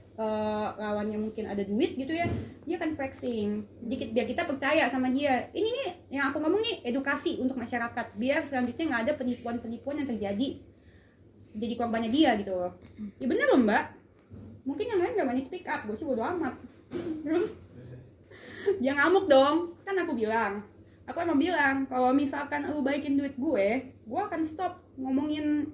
lawannya mungkin ada duit gitu ya, dia akan flexing dikit biar kita percaya sama dia. Ini nih yang aku ngomong nih edukasi untuk masyarakat, biar selanjutnya nggak ada penipuan-penipuan yang terjadi jadi korbannya dia gitu loh. Ya bener loh Mbak, mungkin yang lain nggak berani speak up, gue sih bodo amat. Terus dia ngamuk dong, kan aku emang bilang kalau misalkan lu balikin duit gue akan stop ngomongin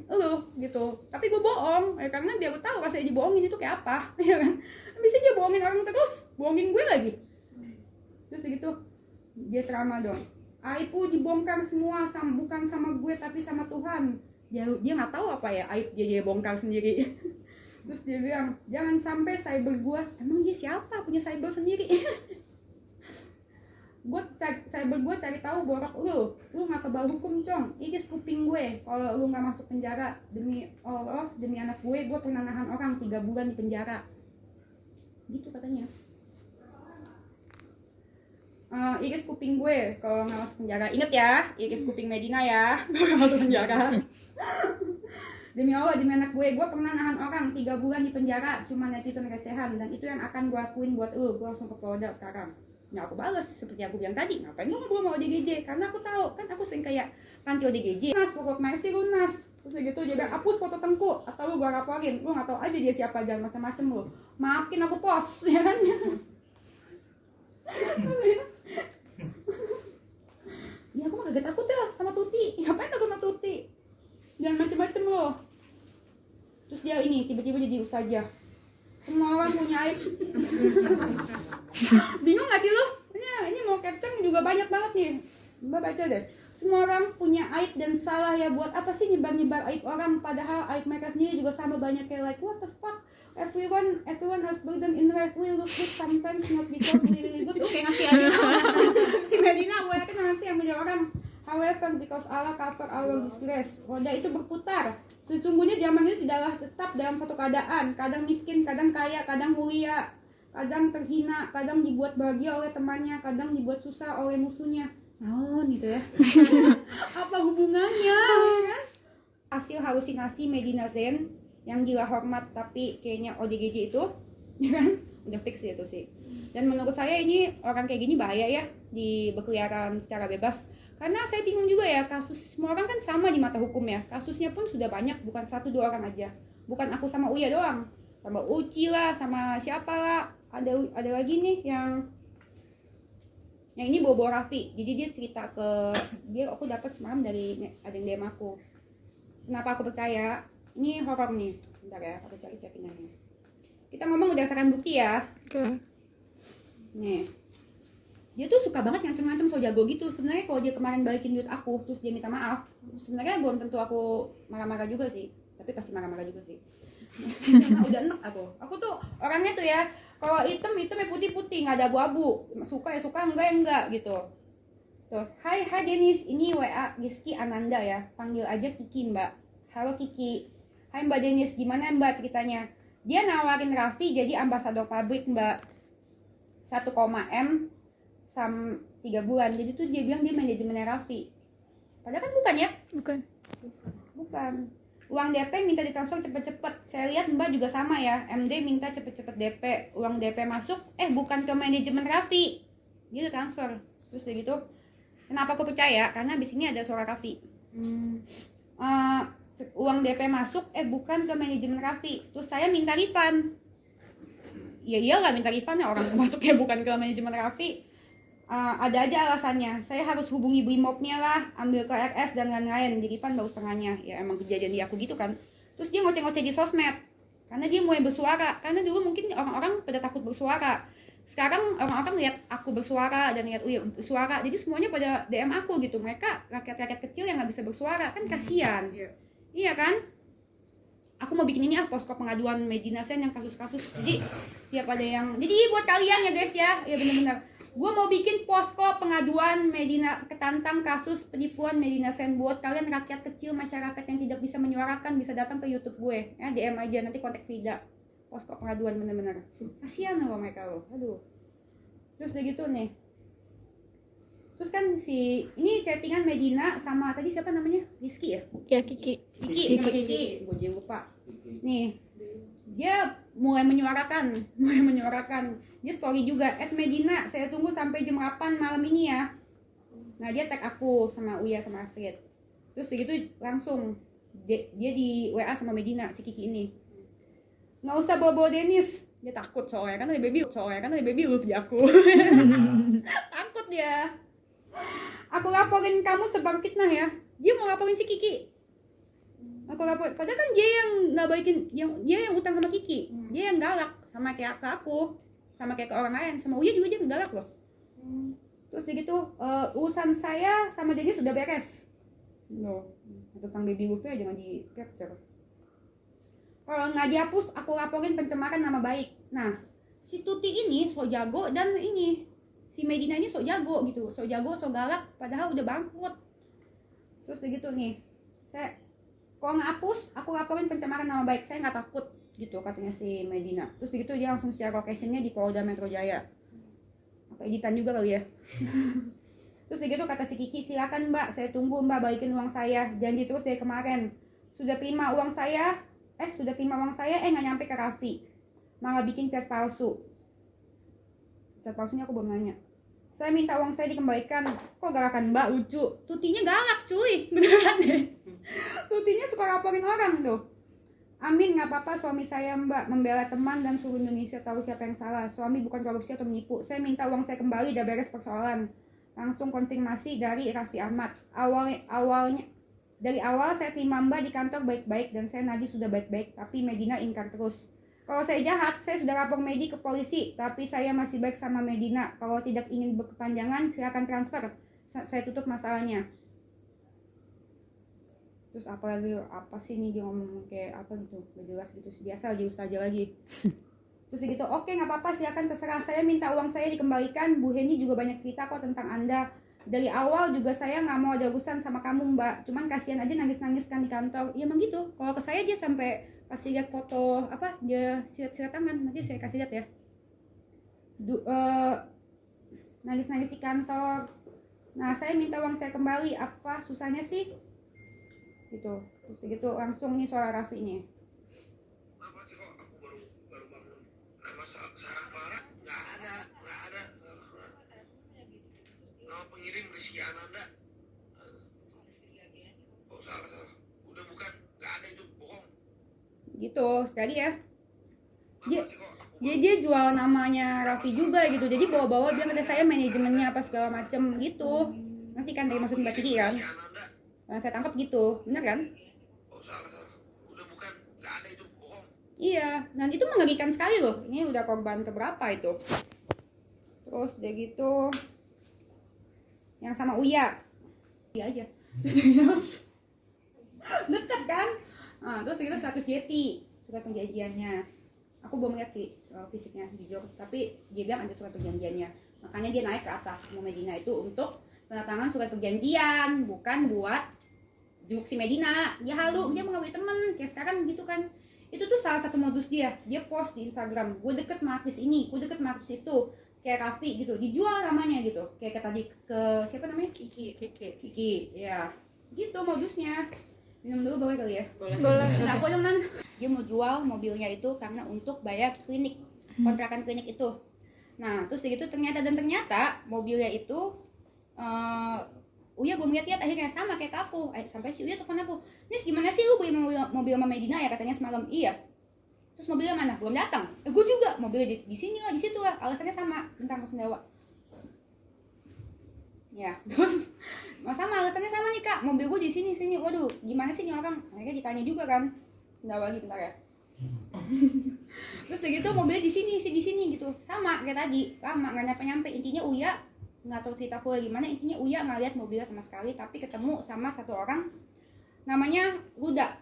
lu gitu. Tapi gue bohong ya, karena biar gue tahu rasanya dibohongin itu kayak apa. Ya kan, bisa dia bohongin orang terus, bohongin gue lagi. Terus gitu dia ceramah dong, aibku dibongkar semua, bukan sama gue tapi sama Tuhan. Dia nggak tahu apa ya aib dia bongkar sendiri. Terus dia bilang jangan sampai cyber gue, emang dia siapa punya cyber sendiri? Cyber gue cari tahu borok lu nggak kebal hukum Cong, ikis kuping gue kalau lu nggak masuk penjara. Demi Allah, demi anak gue pernah nahan orang 3 bulan di penjara gitu katanya. Ikis kuping gue kalau nggak masuk penjara. Ingat ya, ikis kuping Medina ya kalau nggak masuk penjara. Demi Allah, demi anak gue pernah nahan orang 3 bulan di penjara cuma netizen recehan, dan itu yang akan gue lakuin buat lu. Gue langsung ke Polda sekarang. Nah aku balas seperti aku bilang tadi, ngapain lu ngobrol sama ODGJ? Karena aku tahu kan aku sering kayak panti ODGJ. Lunas, pokok sih lunas. Terus gitu dia bilang hapus foto Tengku atau lu gua laporin. Lu nggak tahu aja dia siapa, jangan macam-macam lu. Maafin aku post ya kan? Ya aku mah kagak takut ya sama Tuti. Ngapain takut sama Tuti? Jangan macam-macam lu. Terus dia ini tiba-tiba jadi ustazah. Semua orang punya aib. Bingung gak sih lu? Ini mau caption juga banyak banget nih. Mbak baca deh. Semua orang punya aib dan salah ya. Buat apa sih nyebar-nyebar aib orang, padahal aib mereka sendiri juga sama banyak. Kayak like what the fuck, everyone has burden in life. We look good sometimes, not because we really good. Kayak ngerti aja. Si Medina gue yakin nanti yang menjadi orang. However, because Allah cover our disgrace. Roda itu berputar. Sesungguhnya zaman itu tidaklah tetap dalam satu keadaan. Kadang miskin, kadang kaya, kadang mulia, kadang terhina, kadang dibuat bahagia oleh temannya, kadang dibuat susah oleh musuhnya. Oh, gitu ya. Apa hubungannya? Hasil halusinasi Medina Zen yang gila hormat tapi kayaknya ODGJ itu, ya kan? Udah fix itu sih. Dan menurut saya ini orang kayak gini bahaya ya di berkeliaran secara bebas. Karena saya bingung juga ya, kasus semua orang kan sama di mata hukum ya. Kasusnya pun sudah banyak, bukan 1-2 orang aja. Bukan aku sama Uya doang, sama Uci lah, sama siapa lah. Ada lagi nih yang ini Bobo Raffi. Jadi dia cerita aku dapat semalam dari ada yang DM aku. Kenapa aku percaya? Ini horor nih. Bentar ya, aku cari chattingannya. Kita ngomong berdasarkan bukti ya. Oke. Nih. Dia tuh suka banget ngancem-ngancem, so jago gitu. Sebenarnya kalau dia kemarin balikin duit aku terus dia minta maaf, sebenarnya belum tentu aku marah-marah juga sih, tapi pasti marah-marah juga sih. Karena udah enek aku tuh orangnya tuh ya, kalau hitam ya putih-putih, nggak ada abu-abu. Suka ya suka, enggak ya enggak gitu. Terus hai Denis, ini WA Rizky Ananda ya, panggil aja Kiki Mbak. Halo Kiki. Hai Mbak Denis, gimana Mbak ceritanya? Dia nawarin Raffi jadi ambasador pabrik Mbak, 1,M sam 3 bulan. Jadi tuh dia bilang dia manajemennya Raffi. Padahal kan bukan ya? Bukan. Uang DP minta ditransfer cepet-cepet. Saya lihat Mbak juga sama ya. MD minta cepet-cepet DP. Uang DP masuk, bukan ke manajemen Raffi. Dia udah transfer. Terus kayak gitu. Kenapa aku percaya? Karena abis ini ada suara Raffi. Uang DP masuk, bukan ke manajemen Raffi. Terus saya minta refund. Ya iyalah minta refund ya, orang masuknya bukan ke manajemen Raffi. Ada aja alasannya. Saya harus hubungi Brimobnya lah, ambil ke RS dan lain-lain. Di refund baru setengahnya. Ya emang kejadian di aku gitu kan. Terus dia ngoceh-ngoceh di sosmed. Karena dia mulai bersuara. Karena dulu mungkin orang-orang pada takut bersuara. Sekarang orang-orang lihat aku bersuara dan lihat Uya bersuara, jadi semuanya pada DM aku gitu. Mereka rakyat-rakyat kecil yang nggak bisa bersuara, kan kasihan. Iya kan? Aku mau bikin ini posko pengaduan Medina Sen yang kasus-kasus. Jadi tiap ada yang, jadi buat kalian ya guys ya benar-benar. Gue mau bikin posko pengaduan Medina tentang kasus penipuan Medina Sen. Buat kalian rakyat kecil, masyarakat yang tidak bisa menyuarakan, bisa datang ke YouTube gue. Ya DM aja, nanti kontak Frida. Posko pengaduan bener-bener. Kasihan loh mereka loh. Aduh. Terus udah gitu nih. Terus kan ini chattingan Medina sama tadi siapa namanya? Rizky ya? Ya Kiki. Kiki sama Kiki. Gue jadi lupa. Nih. Dia mulai menyuarakan. Dia story juga. @Medina, saya tunggu sampai jam 8 malam ini ya. Nah dia tag aku sama Uya sama Astrid. Terus begitu langsung dia di WA sama Medina si Kiki ini. Nggak usah bawa Dennis, dia takut soalnya kan ada baby wolf di aku. Takut dia. Aku laporin kamu sebar fitnah ya. Dia mau laporin si Kiki. Aku laporin, padahal kan dia yang nggak baikin, dia yang utang sama Kiki. Dia yang galak sama kayak ke aku, sama kayak ke orang lain, sama Uya juga dia galak loh. Terus gitu urusan saya sama Dennis sudah beres. Loh, tentang baby wolf-nya jangan di capture. Kalau nggak dihapus, aku laporin pencemaran nama baik. Nah, si Tuti ini so jago dan ini si Medina ini so jago gitu, so galak, padahal udah bangkrut. Terus begitu nih, saya kalau nggak hapus, aku laporin pencemaran nama baik. Saya nggak takut gitu katanya si Medina. Terus begitu dia langsung share locationnya di Polda Metro Jaya. Apa editan juga kali ya? Terus begitu kata si Kiki, silakan Mbak, saya tunggu Mbak balikin uang saya. Janji terus dari kemarin. Sudah terima uang saya, nggak nyampe ke Raffi, malah bikin chat palsu. Chat palsunya aku belum nanya. Saya minta uang saya dikembalikan. Kok galakan Mbak lucu? Tutinya galak cuy, beneran deh. Tutinya suka laporin orang tuh. Amin, nggak apa-apa suami saya Mbak membela teman dan suruh Indonesia tahu siapa yang salah. Suami bukan korupsi atau menipu. Saya minta uang saya kembali, udah beres persoalan. Langsung konfirmasi dari Raffi Ahmad. Dari awal saya terima Mbak di kantor baik-baik dan saya nagih sudah baik-baik, tapi Medina ingkar terus. Kalau saya jahat, saya sudah lapor Medi ke polisi, tapi saya masih baik sama Medina. Kalau tidak ingin berkepanjangan, silakan transfer. Saya tutup masalahnya. Terus apa sih ini dia ngomong kayak apa gitu, gak jelas gitu, biasa aja ustazah lagi. Terus gitu, oke nggak apa-apa, silakan terserah. Saya minta uang saya dikembalikan. Bu Heni juga banyak cerita kok tentang Anda. Dari awal juga saya nggak mau ada urusan sama kamu Mbak, cuman kasihan aja nangis-nangis kan di kantor. Ya emang gitu, kalau ke saya dia sampai kasih lihat foto apa, dia sirat tangan, nanti saya kasih lihat ya. Nangis-nangis di kantor. Nah saya minta uang saya kembali, apa susahnya sih? Gitu, terus gitu langsung nih suara Raffi nih. Apa sih kok aku baru bangun? Nama Sarah Clara nggak ada. Nama pengirim Rizky Ananda. Oh salah. Udah bukan, nggak ada, itu bohong. Gitu sekali ya. Dia jual namanya Raffi juga gitu. Jadi bawa-bawa bilang ada saya manajemennya apa segala macem gitu. Nanti kan dari masuk Mbak Kiki kan. Nah, saya tangkap gitu, bener kan? Oh salah. Udah bukan, nggak ada, itu bohong. Iya, dan itu mengerikan sekali loh. Ini udah korban keberapa itu? Terus dia gitu. Yang sama Uya aja. Deket kan? Nah, terus itu 100 jeti surat perjanjiannya. Aku belum lihat sih fisiknya jujur, tapi dia bilang ada surat perjanjiannya. Makanya dia naik ke atas sama Medina itu untuk tanda tangan surat perjanjian, bukan buat jenguk si Medina. Dia halu, dia mengawin temen kayak sekarang gitu kan. Itu tuh salah satu modus dia. Dia post di Instagram, gue deket sama artis ini, gue deket sama artis itu, kayak Raffi gitu, dijual namanya gitu. Kayak tadi ke siapa namanya? Kiki. Ya. Gitu modusnya. Minum dulu boleh kali ya? Boleh. Nah, aku teman, dia mau jual mobilnya itu karena untuk bayar klinik, kontrakan klinik itu. Nah, terus gitu ternyata mobilnya itu Uya belum lihat akhirnya sama kayak aku. Sampai si Uya telepon aku, "Nis, gimana sih lu beli mobil sama Medina ya?" katanya semalam. Iya. Terus mobilnya mana? Belum datang. Gue juga, mobilnya di sini lah, di situ lah. Alasannya sama, tentang Sendawa. Ya, terus sama alasannya sama nih Kak, mobil gue di sini. Waduh, gimana sih nih orang? Akhirnya ditanya juga kan. Sendawa lagi bentar ya. Terus udah gitu mobilnya di sini gitu, sama kayak tadi, lama nggak nyampe intinya Uya nggak tahu cerita aku gimana, intinya Uya nggak lihat mobilnya sama sekali, tapi ketemu sama satu orang namanya Ruda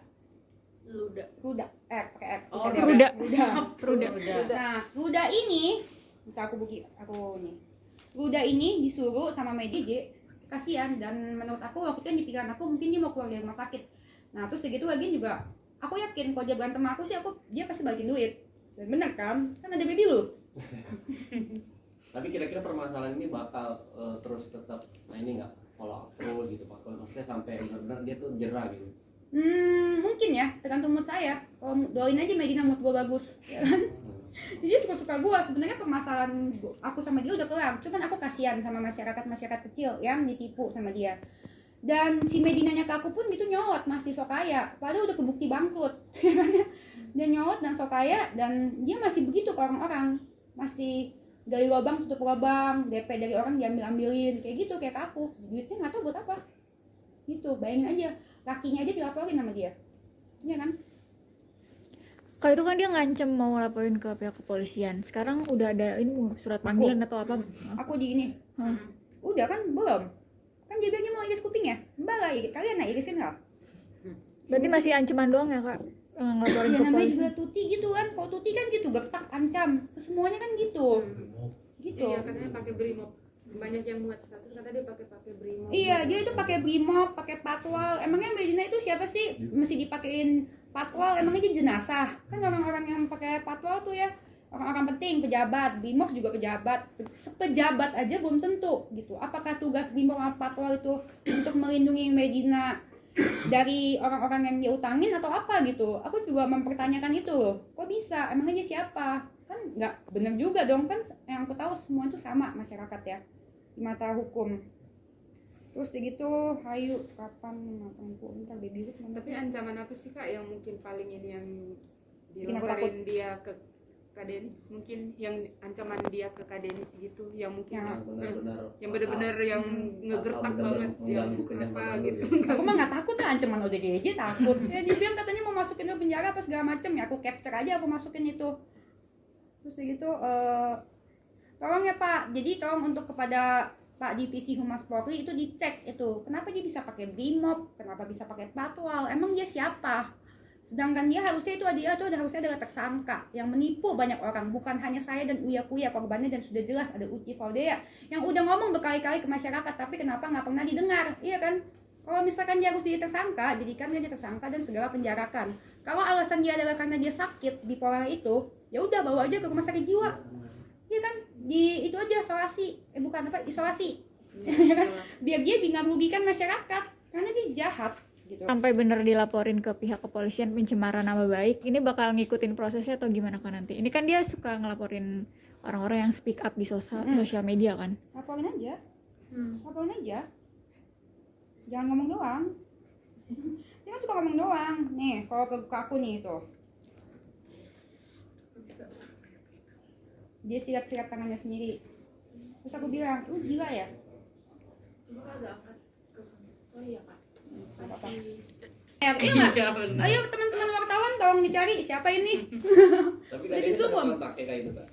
pakai R. Oh, Ruda. Ruda. Nah, Ruda ini, Ruda ini disuruh sama Medi J, kasihan, dan menurut aku waktu itu yang di pikiran aku mungkin dia mau keluar dari rumah sakit. Nah, terus segitu lagi juga aku yakin kalau dia berantem sama aku sih dia pasti balikin duit. Dan bener kan ada baby lu. Tapi kira-kira permasalahan ini bakal terus tetap ini nggak follow up terus gitu Pak? Maksudnya sampai benar-benar dia tuh jerah gitu? Mungkin ya, tergantung mood saya. Kalau doain aja Medina mood gue bagus, ya kan? Jadi suka-suka gue. Sebenarnya permasalahan aku sama dia udah kelar. Cuman aku kasihan sama masyarakat kecil yang ditipu sama dia. Dan si Medinanya ke aku pun gitu nyolot, masih sok kaya. Padahal udah kebukti bangkrut. Dia nyolot dan sok kaya, dan dia masih begitu ke orang-orang. Masih dari lubang tutup lubang, DP dari orang diambil-ambilin. Kayak gitu, kayak ke aku. Duitnya gak tau buat apa. Gitu, bayangin aja. Lakinya aja dilaporin sama dia. Iya kan? Kalau itu kan dia ngancem mau laporin ke pihak kepolisian. Sekarang udah ada ini surat panggilan atau apa? Aku di ini. Udah kan belum. Kan dia bilang dia mau iris kuping ya. Mbak lah, kalian irisin nggak? Berarti masih ancaman doang ya kak? Ngelaporin Ya ke namanya polisi. juga Tuti gitu kan. Kalau Tuti kan gitu, gertak, ancam. Semuanya kan gitu. Gitu. Iya, katanya pakai brimob. Banyak yang muat status kata dia pakai brimob. Iya, dia itu pakai brimob, pakai patwal. Emangnya Medina itu siapa sih? Mesti dipakein patwal? Emangnya dia jenazah? Kan orang-orang yang pakai patwal tuh ya orang-orang penting, pejabat. Brimob juga pejabat. Pejabat aja belum tentu gitu. Apakah tugas brimob sama patwal itu untuk melindungi Medina dari orang-orang yang dia utangin atau apa gitu? Aku juga mempertanyakan itu loh. Kok bisa? Emangnya dia siapa? Kan nggak bener juga dong, kan yang aku tahu semua itu sama masyarakat ya di mata hukum. Terus gitu, hayu kapan matangku entar baby lu mana? Tapi ancaman apa sih kak yang mungkin paling ini yang Bikin aku dilaporin dia ke Kak Denis, mungkin yang ancaman dia ke Kak Denis gitu, yang mungkin yang benar-benar yang ngegertak banget, yang apa gitu. Aku mah nggak takut lah ancaman ODGJ, takut. Ya dia bilang katanya mau masukin ke penjara apa segala macem ya, aku capture aja aku masukin itu. Terus gitu, tolong ya Pak, jadi tolong untuk kepada Pak Divisi Humas Polri itu dicek itu, kenapa dia bisa pakai brimob, kenapa bisa pakai patwal, emang dia siapa? Sedangkan dia harusnya harusnya adalah tersangka yang menipu banyak orang, bukan hanya saya dan Uya-Kuya korbannya, dan sudah jelas ada Uci Valdea yang udah ngomong berkali-kali ke masyarakat, tapi kenapa nggak pernah didengar, iya kan? Kalau misalkan dia harus jadi tersangka, jadikan dia tersangka dan segala penjarakan. Kalau alasan dia adalah karena dia sakit bipolar itu, ya udah bawa aja ke rumah sakit jiwa. Iya kan? Di itu aja isolasi. Ya kan? Biar dia nggak merugikan masyarakat karena dia jahat gitu. Sampai bener dilaporin ke pihak kepolisian pencemaran nama baik, ini bakal ngikutin prosesnya atau gimana kan nanti? Ini kan dia suka ngelaporin orang-orang yang speak up di sosial media kan? Laporin aja. Jangan ngomong doang. Dia kan suka ngomong doang. Nih, kalau ke aku nih itu. Dia silat-silat tangannya sendiri. Terus aku bilang, lu gila ya? Coba kak agak angkat ke sorry ya kak. Apa-apa. Ayo teman-teman wartawan tolong dicari siapa ini. Tapi Jadi kayaknya zoom, Om. kita pakai kayak itu Kak.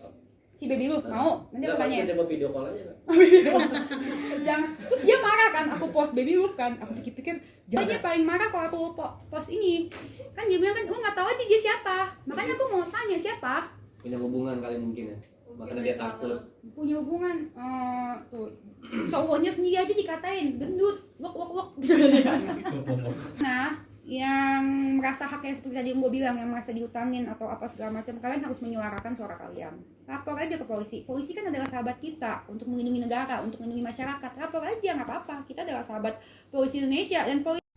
Si baby lu mau? Nanti aku tanya. Coba video call aja Kak. Jangan. Terus dia marah kan, aku post baby lu kan. Aku pikir-pikir, dia paling marah kalau aku post ini. Kan dia bilang kan, lu nggak tahu aja dia siapa. Makanya aku mau tanya siapa. Punya hubungan kali mungkin ya. Makanya dia takut. Punya hubungan tuh cowoknya sendiri aja dikatain gendut, wok. Nah, yang merasa haknya seperti tadi yang gue bilang, yang merasa diutangin atau apa segala macam, kalian harus menyuarakan suara kalian. Lapor aja ke polisi. Polisi kan adalah sahabat kita untuk melindungi negara, untuk melindungi masyarakat. Lapor aja, nggak apa-apa. Kita adalah sahabat polisi Indonesia, dan polisi